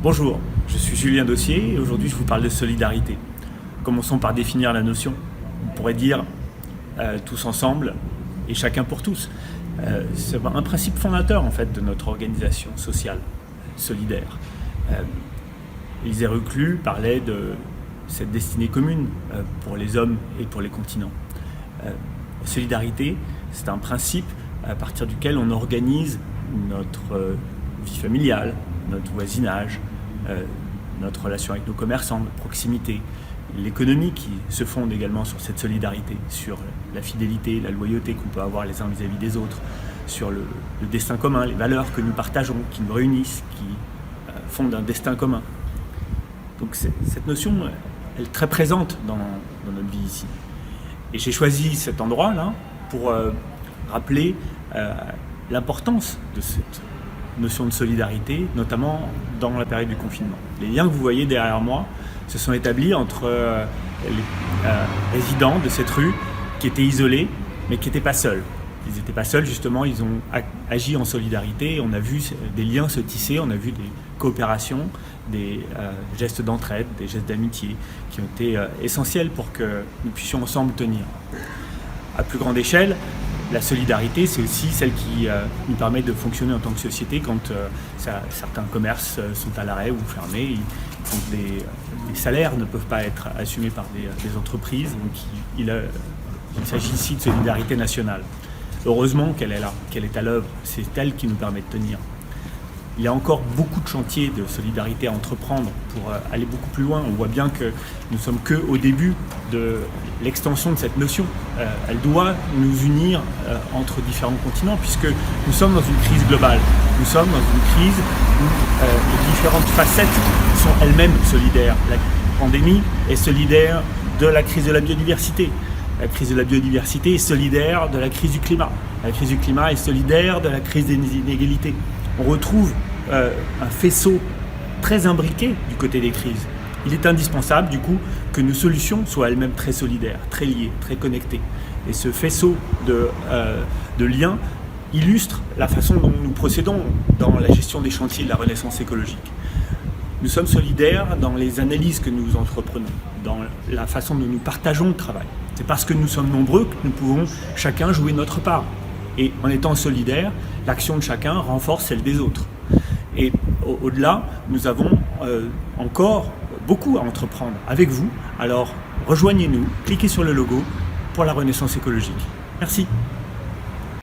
Bonjour, je suis Julien Dossier et aujourd'hui je vous parle de solidarité. Commençons par définir la notion. On pourrait dire tous ensemble et chacun pour tous. C'est un principe fondateur en fait de notre organisation sociale solidaire. Élisée Reclus parlait de cette destinée commune pour les hommes et pour les continents. La solidarité, c'est un principe à partir duquel on organise notre vie familiale, notre voisinage, notre relation avec nos commerçants, notre proximité, l'économie qui se fonde également sur cette solidarité, sur la fidélité, la loyauté qu'on peut avoir les uns vis-à-vis des autres, sur le destin commun, les valeurs que nous partageons, qui nous réunissent, qui fondent un destin commun. Donc cette notion, elle est très présente dans notre vie ici. Et j'ai choisi cet endroit-là pour rappeler l'importance de cette notion de solidarité, notamment dans la période du confinement. Les liens que vous voyez derrière moi se sont établis entre les résidents de cette rue qui étaient isolés, mais qui n'étaient pas seuls. Ils n'étaient pas seuls, justement, ils ont agi en solidarité. On a vu des liens se tisser, on a vu des coopérations, des gestes d'entraide, des gestes d'amitié qui ont été essentiels pour que nous puissions ensemble tenir. À plus grande échelle, la solidarité, c'est aussi celle qui nous permet de fonctionner en tant que société quand certains commerces sont à l'arrêt ou fermés, quand les salaires ne peuvent pas être assumés par des entreprises. Donc il s'agit ici de solidarité nationale. Heureusement qu'elle est là, qu'elle est à l'œuvre. C'est elle qui nous permet de tenir. Il y a encore beaucoup de chantiers de solidarité à entreprendre pour aller beaucoup plus loin. On voit bien que nous ne sommes qu'au début de l'extension de cette notion. Elle doit nous unir entre différents continents puisque nous sommes dans une crise globale. Nous sommes dans une crise où les différentes facettes sont elles-mêmes solidaires. La pandémie est solidaire de la crise de la biodiversité. La crise de la biodiversité est solidaire de la crise du climat. La crise du climat est solidaire de la crise des inégalités. On retrouve un faisceau très imbriqué du côté des crises. Il est indispensable, du coup, que nos solutions soient elles-mêmes très solidaires, très liées, très connectées. Et ce faisceau de liens illustre la façon dont nous procédons dans la gestion des chantiers de la renaissance écologique. Nous sommes solidaires dans les analyses que nous entreprenons, dans la façon dont nous partageons le travail. C'est parce que nous sommes nombreux que nous pouvons chacun jouer notre part. Et en étant solidaires, l'action de chacun renforce celle des autres. Et au-delà, nous avons encore beaucoup à entreprendre avec vous. Alors rejoignez-nous, cliquez sur le logo pour la renaissance écologique. Merci.